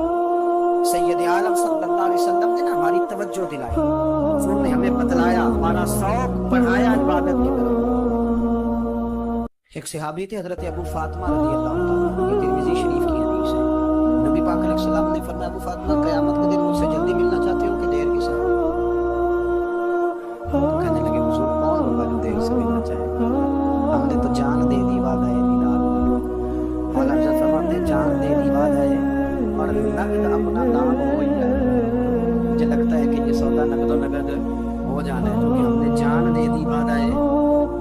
سید عالم صلی اللہ علیہ وسلم نے ہماری توجہ دلائی، حضور نے ہمیں بتلایا، ہمارا شوق بڑھایا عبادت کی طرف۔ ایک صحابی تھے حضرت ابو فاطمہ رضی اللہ تعالیٰ، یہ ترمذی شریف کی حدیث ہے۔ نبی پاک علیہ السلام نے فرمایا ابو فاطمہ قیامت کے دن مجھ سے جلدی ملنا چاہتے ہو کہ دیر کے ساتھ؟ کہنے لگے حضور کون ہوگا جو دیر سے ملنا چاہے گا؟ ہم نے تو جان دے دی وعدہ ہے دیدار، مولا جل فرماتے ہیں جان دے دی وعدہ ہے اور نقد اپنا نام ہو ہی جائے۔ مجھے لگتا ہے کہ یہ سودا نقد و نقد ہو جانا ہے، کیونکہ ہم نے جان دے دی وعدہ ہے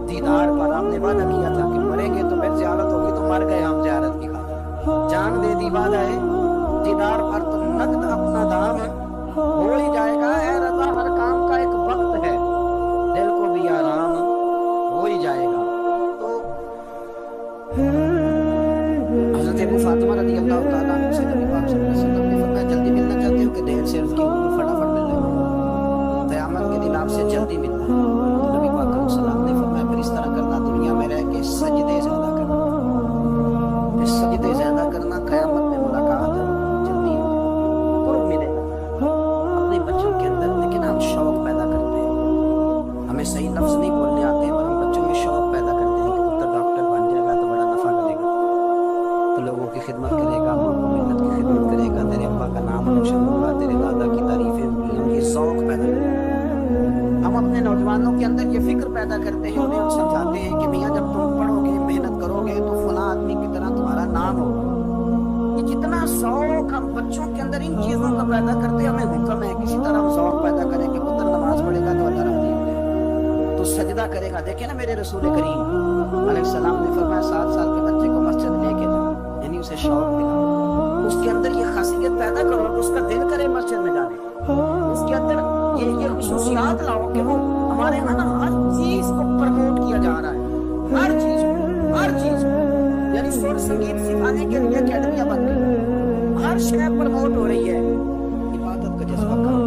دیدار پر۔ آپ نے وعدہ کیا تھا کہ مریں گے تو پھر زیارت ہوگی، تو مر گئے ہم زیارت کی خاطر۔ جان دے دی وعدہ ہے دیدار پر، تو نقد اپنا دام ہو ہی جائے گا۔ اے رضا ہر کام کا ایک وقت ہے، دل کو بھی آرام ہو ہی جائے گا۔ تو حضرت ابو فاطمہ رضی اللہ تعالیٰ عنہ سے نبی پاک صلی اللہ علیہ وسلم نے فرمایا جلدی ملنا چاہتے ہو کہ دیر سے؟ عرض کی حضور فٹافٹ مل لیں، قیامت کے دن آپ سے جلدی ملنا ہے۔ تو نبی پاک علیہ السلام نے فرمایا پھر اس طرح کرنا، دنیا میں رہ کے سجدے زیادہ کرنا، پھر سجدے زیادہ کرنا، قیامت میں ملاقات جلدی ہو جائے، قرب ملے گا اپنے بچوں کے اندر۔ لیکن ہم شوق پیدا کرتے ہیں، ہمیں صحیح لفظ نہیں بولنے آتے ہیں، پر ہم بچوں میں شوق پیدا کرتے ہیں کہ پتر ڈاکٹر بن جائے گا تو بڑا نفع کرے گا، تو لوگوں کی خدمت کرے گا، ملت کی خدمت کرے گا، تیرے ابا کا نام روشن ہوگا، تیرے دادا کی تعریفیں ہوگی۔ ہم یہ شوق پیدا کرتے ہیں، ہم اپنے نوجوانوں کے اندر یہ فکر پیدا کرتے ہیں، انہیں ہم سمجھاتے ہیں کہ میاں جب تم پڑھو گے محنت کرو گے تو فلاں آدمی کی طرح تمہارا نام ہوگا۔ یہ جتنا شوق ہم بچوں کے اندر ان چیزوں کا پیدا کرتے ہیں، ہمیں حکم ہے کسی طرح ہم شوق پیدا کریں کہ پتر نماز پڑھے گا تو اللہ راضی ہو جائے گا، تو سجدہ کرے گا۔ دیکھیں نا میرے رسول کریم علیہ السلام نے فرمایا 7 سال کے بچے کو مسجد لے کے جاؤ، یعنی اسے شوق دلاؤ، اس کے اندر یہ خاصیت پیدا کرو کہ اس کا دل کرے مسجد میں جانے، اس کے اندر یہ خصوصیات لاؤ کہ وہ ہمارے یہاں نا ہر چیز کو پروموٹ کیا جا رہا ہے، ہر چیز کو، یعنی سر سنگیت سکھانے کے لیے اکیڈمیاں بن گئی، ہر شے پروموٹ ہو رہی ہے۔ عبادت کا جذبہ کرو،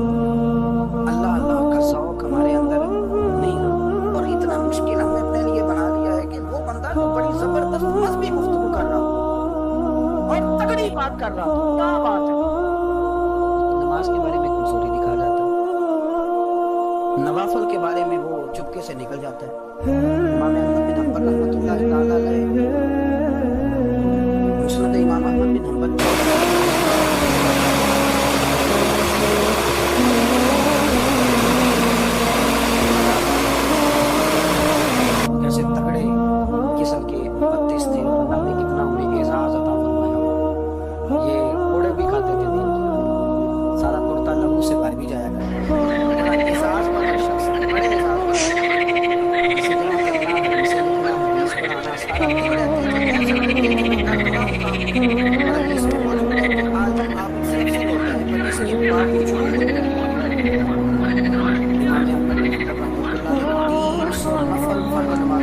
اللہ اللہ کا شوق ہمارے اندر نہیں ہے، اور اتنا مشکل ہم نے اپنے لیے بنا لیا ہے کہ وہ بندہ جو بڑی زبردست مذہبی گفتگو کر رہا ہو اور تگڑی بات کر رہا ہو، کیا بات ہے، نماز کے بارے میں کمزوری دکھا جاتا ہے، نوافل کے بارے میں وہ چپکے سے نکل جاتا ہے۔ امام احمد بن حنبل رحمۃ اللہ تعالی علیہ، مسند امام احمد بن حنبل کیسے تگڑے قسم کے 32 تھے، اللہ نے کتنا انہیں اعزاز عطا فرمایا۔ یہ کوڑے بھی کھاتے تھے دین کی، سارا کرتا لہو سے بھر بھی جایا کرتا، بڑا اعزاز والا شخص، بڑے اعزاز والا، اسے جمع کرنا، اسے لکھنا، حدیث پڑھانا، سارا تگڑے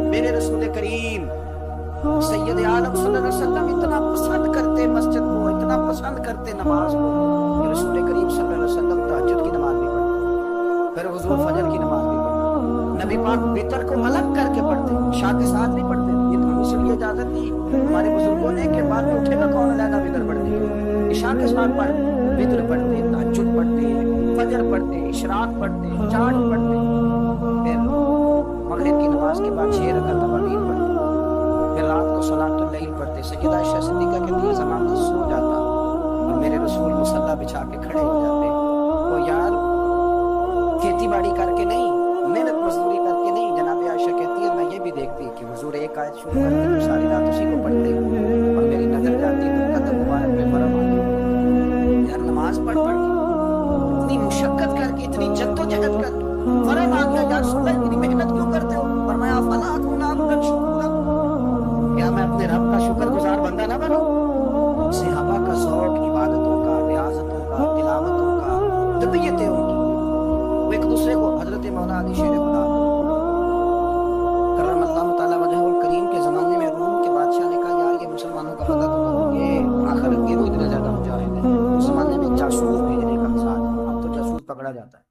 میرے رسول کریم سید عالم صلی اللہ علیہ وسلم اتنا پسند کرتے مسجد کو، اتنا پسند کرتے نماز کو کہ رسول کریم صلی اللہ علیہ وسلم تہجد کی نماز بھی پڑھتے، پھر حضور فجر کی نماز بھی پڑھتے، نبی پاک وتر کو الگ کر کے پڑھتے، عشاء کے ساتھ نہیں پڑھتے۔ یہ تو ہم اس لیے اجازت دی ہمارے بزرگوں نے کہ بعد میں اٹھے گا کون علیحدہ وتر پڑھتے، عشاء کے ساتھ پڑھ وتر پڑھتے، تہجد پڑھتے، فجر پڑھتے، اشراق پڑھتے، چاند پڑھتے، پھر मगरिब की नमाज के बाद 6 रकात तरावीह पढ़ते, फिर रात को सलातुल लैल पढ़ते। सैयदा आयशा सिद्दीका कहती है ज़माना सो जाता और मेरे रसूल मुसल्ला बिछा के खड़े हो जाते। तो यार खेती बाड़ी करके नहीं, मेहनत मजदूरी करके नहीं। जनाब आयशा कहती है मैं ये भी देखती कि हुजूर एक आयत शुरू करते तो सारी रात उसी को पढ़ते और मेरी नजर जाती तो कदम मुबारक पे फर्म आती। यार नमाज पढ़ पढ़ के इतनी मुशक्कत करके, इतनी जद्दोजहद करके फर्म आ गया। यार सुबह इतनी मेहनत क्यों करते हो? फरमाया फला अकूना अब्दन शुकुरा, क्या मैं अपने रब का शुक्रगुजार बंदा ना बनूं? सहाबा का शौक इबादतों का, रियाजतों का, तिलावतों का, तबीयतें उनकी, वो एक दूसरे को हजरत मौला अली शेर खुदा करमल्लाहु तआला वजहुल करीम के ज़माने में रूम के बादशाह ने कहा यार ये मुसलमानों का पता तो करो, ये आखिरत के वो इतने ज़्यादा मुजाहिद हैं। उस ज़माने में जासूस भेजने का मिजाज, अब तो जासूस पकड़ा जाता है,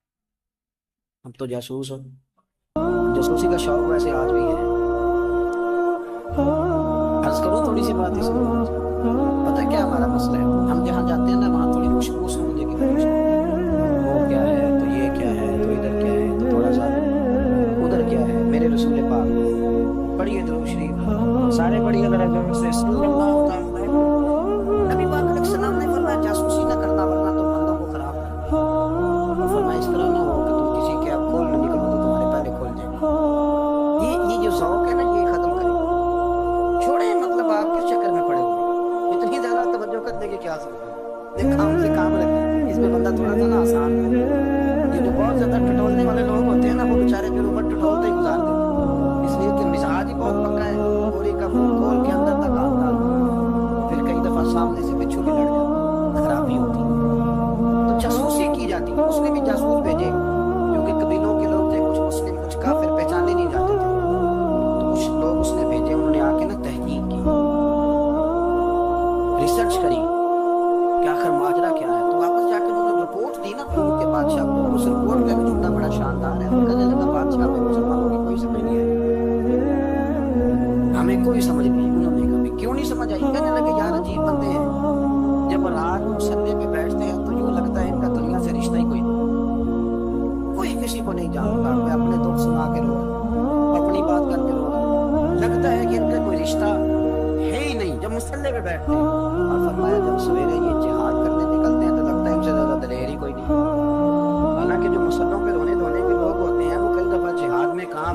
अब तो जासूस हो, जासूसी का शौक वैसे आज भी है। अर्ज करूँ थोड़ी सी बात इसमें, पता है क्या हमारा मसला है? हम जहाँ जाते हैं ना वहाँ थोड़ी खुशबू सूंघने की कोशिश, वो क्या है तो ये क्या है तो इधर क्या है तो थोड़ा सा उधर क्या है। मेरे रसूल पाक पढ़िए दुरूद शरीफ, सारे पढ़िए जरा जोर से सल्लल्लाहु अलैहि वसल्लम। नबी पाक अलैहि सलाम ने फरमाया जासूसी ना करना वरना तुम बंदों को खराब करना। फरमाया इस तरह ना हो कि तुम किसी के आप खोल निकलो तो तुम्हारे पहले खोल जाएंगे। ये जो शौक है ना ये खत्म करें, छोड़े। मतलब आप किस चक्कर में पड़े हुए, इतनी ज्यादा तवज्जो करने की क्या जरूरत है? काम से काम रखें, इसमें बंदा थोड़ा सा ना आसान है। ये जो बहुत ज्यादा टटोलने वाले लोग होते हैं ना वो बेचारे फिर उम्र टटोलते ही गुजार देते, इसलिए कि मिजाज ही बहुत पक्का है, पूरी का मुंह खोल के अंदर तक आता है। फिर कई दफा सामने से बिच्छू भी लड़ जाता, खराबी होती है। तो जासूसी की जाती है, उसने भी जासूस भेजे क्योंकि कबीलों के लोग थे, कुछ मुस्लिम कुछ काफिर पहचाने नहीं जाते थे, तो कुछ लोग उसने भेजे। उन्होंने आके ना तहकीक की, रिसर्च करी कि आखिर माजरा क्या है। तो वापस जाकर उन्होंने रिपोर्ट दी ना उनके बादशाह को। उस रिपोर्ट का भी जुमला बड़ा शानदार है। कहने लगा बादशाह में मुसलमानों की कोई समझ नहीं है, हमें कोई समझ नहीं। उन्होंने कभी क्यों नहीं समझ आई? कहने लगे यार अजीब बंदे हैं, जब रात मुसल्ले पे बैठते हैं तो यूं लगता है इनका दुनिया से रिश्ता ही कोई किसी को नहीं जानता। मैं अपने दुख सुना के रो, अपनी बात करके रो, लगता है कि इनका कोई रिश्ता है ही नहीं जब मुसल्ले पे बैठते हैं। और फरमाया जब सवेरे ये जिहाद करने निकलते हैं तो लगता है इनसे ज्यादा दलेर ही कोई नहीं। हालांकि जो मुसल्लों पे रोने धोने के लोग होते हैं वो कई दफा जिहाद में काम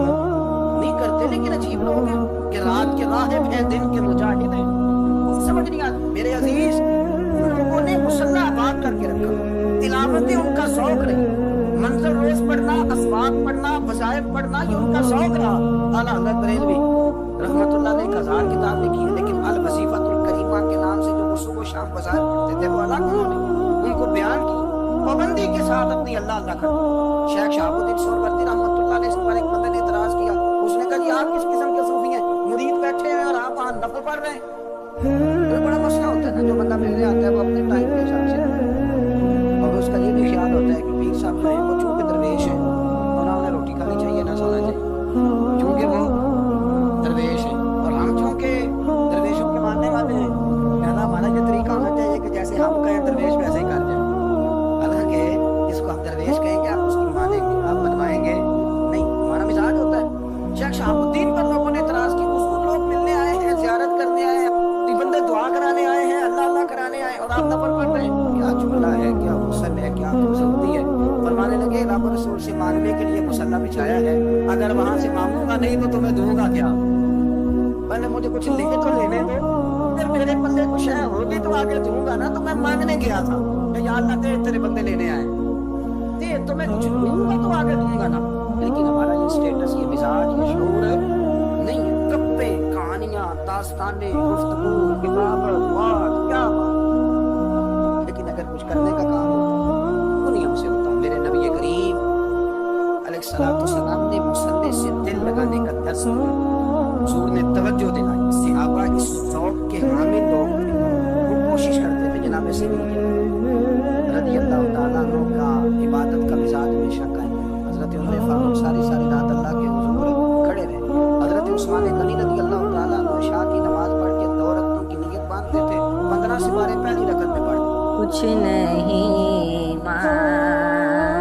नहीं करते, लेकिन अजीब लोग हैं कि रात के राहिब हैं, दिन के मुजाहिद हैं, कुछ समझ नहीं आता। मेरे अजीज, उन लोगों ने मुसल्ला आबाद करके रखा, तिलावतें उनका शौक रही, मंजर रोज पढ़ना, असवाक पढ़ना, वज़ाइफ पढ़ना, ये उनका शौक रहा। आला हज़रत बरेलवी रहमतुल्लाह ने 1000 किताब लिखी है, लेकिन अल वजीफतुल करीमा के नाम से जो वो सुबह शाम वज़ाइफ पढ़ते थे वो अलग उन्होंने उनको बयान की, पाबंदी के साथ अपनी अल्लाह अल्लाह कर। शेख शहाबुद्दीन सोहरवर्दी रहमतुल्लाह ने इस पर एक बंदे ने इतराज किया। उसने कहा जी आप किस किस्म के सूफी हैं, मुरीद बैठे हैं और आप वहाँ नफल पढ़ रहे हैं। तो बड़ा मसला होता है ना, जो बंदा मिलने आता है वो अपने टाइम के हिसाब से, और उसका ये भी ख्याल होता है कि पीर साहब जो है वो चूंकि दरवेश है, उन्होंने रोटी खानी चाहिए ना सोना चाहिए, चूंकि वो दरवेश है और हम चूंकि दरवेशों के मानने वाले हैं। कहना हमारा ये तरीका होना चाहिए कि जैसे हम कहें दरवेश वैसे ही कर जाए। हालांकि जिसको हम दरवेश कहेंगे आप उसकी मानेंगे, आप बनवाएंगे नहीं, हमारा मिजाज होता है। शेख शहाबुद्दीन पर लोगों ने इतराज की, उसको लोग मिलने आए हैं, ज़ियारत करने आए हैं, बंदे दुआ कराने आए हैं, अल्लाह अल्लाह कराने आए और आप नफल पढ़ रहे हैं। क्या जुमला है, क्या हुस्न है, क्या खूबसूरती है। फरमाने लगे रब रसूल से मांगने के लिए मुसल्ला बिछाया है, अगर वहां से मांगूंगा नहीं तो तुम्हें दूंगा क्या? पहले मुझे कुछ लेके तो लेने दो, फिर मेरे पल्ले कुछ है होगी तो आगे दूंगा ना। तो मैं मांगने गया था कि या अल्लाह तेरे बंदे लेने आए, दे तो मैं कुछ दूंगा तो आगे दूंगा ना। लेकिन हमारा ये स्टेटस, ये मिजाज, ये शऊर नहीं है। गप्पे, कहानियां, दास्ताने, गुफ्तगू, किताबत, बात, क्या बात। लेकिन अगर कुछ करने का काम हो तो नहीं हमसे होता। मेरे नबी करीम अलैहिस्सलाम ने मुसल्ले से दिल लगाने का दर्स दिया, हुजूर ने तवज्जो दिलाई। सहाबा इस शौक के हामिल लोग थे, वो कोशिश करते थे जनाब सईद रज़ियल्लाहु ताला अन्हु का इबादत का मिजाज हमेशा कायम। हज़रत उमर फारूक सारी रात अल्लाह के हुजूर खड़े रहे। हज़रत उस्मान गनी रज़ियल्लाहु ताला अन्हु इशा की नमाज पढ़ के 2 रकातों की नियत बांधते थे, 15 सिपारे पहली रकत में पढ़ते। कुछ नहीं मांगता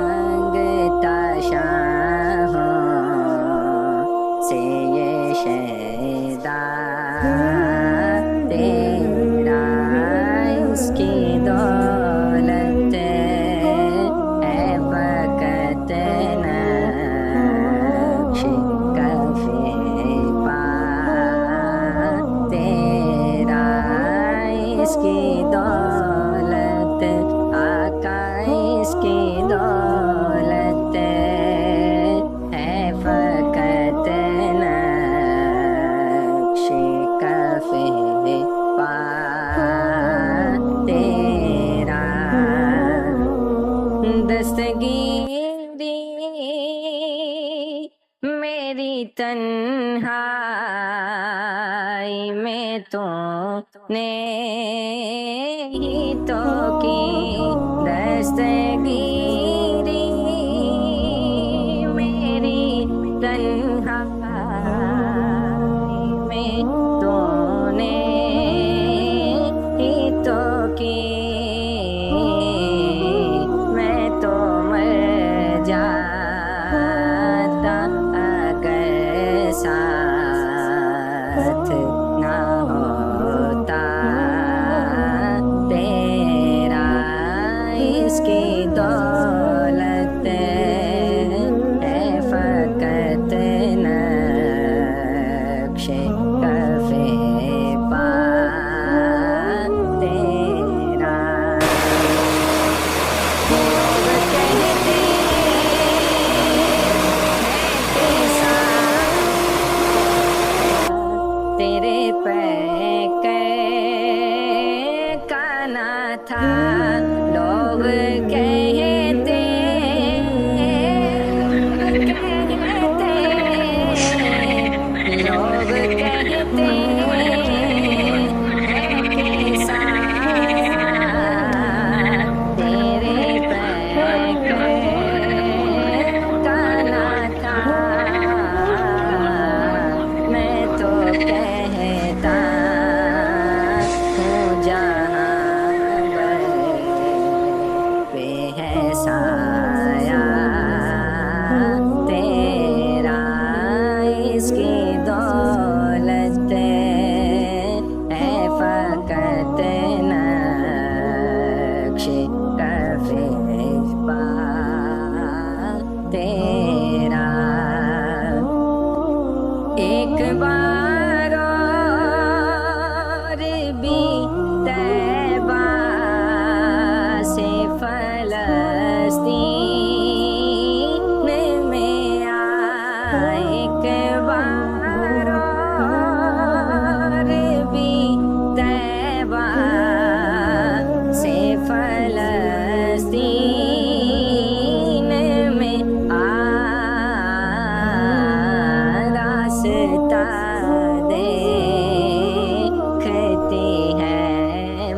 शाह اس کی دولت آقا اس کی دولت ہے فقط نقش کف پا تیرا دستگیری میری تنہائی میں تو نے ہی تو کی دستگیری میری تنہائی میں تو نے ہی تو کی میں تو مر جاتا اگر ساتھ نہ ہوتا تیرا اس کی دولت ہے فقط نقش کف پا تیرا لوگ کہتے تیرے پیکر کا نہ تھا لوگ کہتے لوگ کہتے کیسا تیرے پیکر کا نہ تھا میں تو کہتا ہوں جہاں پہ ہے سایہ تیرا اس کی دولت ہے فقط نقش کف پا تیرا ایک بار اور بھی طیبہ سے فلسطین میں آ ایک بار اور بھی طیبہ سے فلسطین میں آ راستہ دیکھتی ہے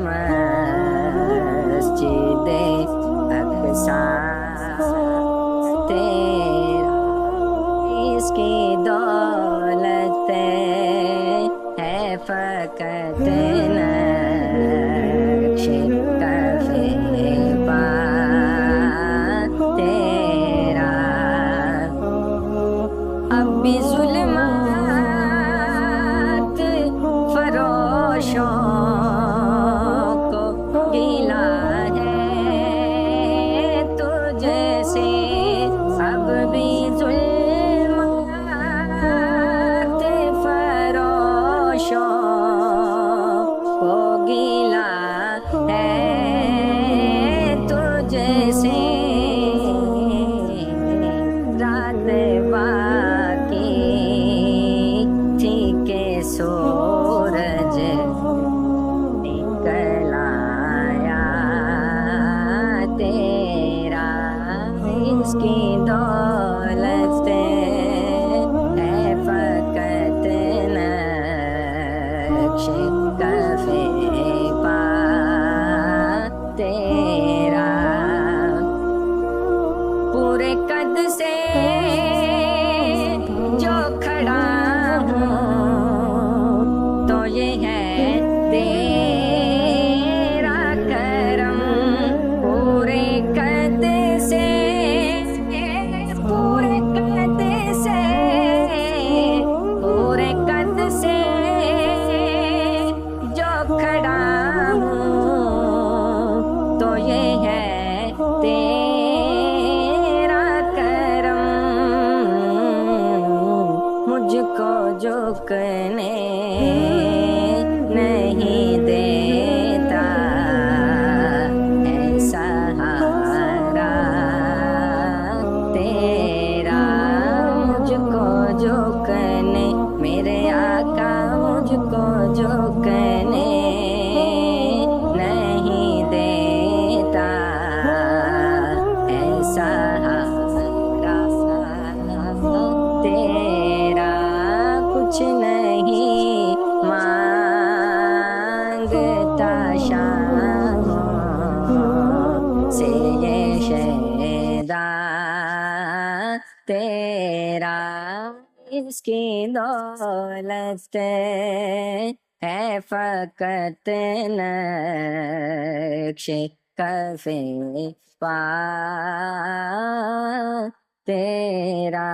مسجد اقصی تیرا اس کی دولت ہے فقط نقش کف پا تیرا اب بھی ظلمات فروشوں کو گیلا ہے تجھ سے اب بھی ظلمات فروشوں کو گیلا ہے تجھ سے رات باقی تھی کہ سورج نکل آیا تیرا اس کی دولت ہے فقط نقش کف پا تیرا پورے قد سے جو کھڑا ہوں تو یہ ہے تیرا کرم پورے قد سے پورے قد سے پورے قد سے आका मुझको झुकने नहीं देता, ऐसा सहारा तेरा कुछ नहीं मांगता, शामों से ये शैदा तेरा इसकी दौलत है फकत नक्शे कफे पा तेरा।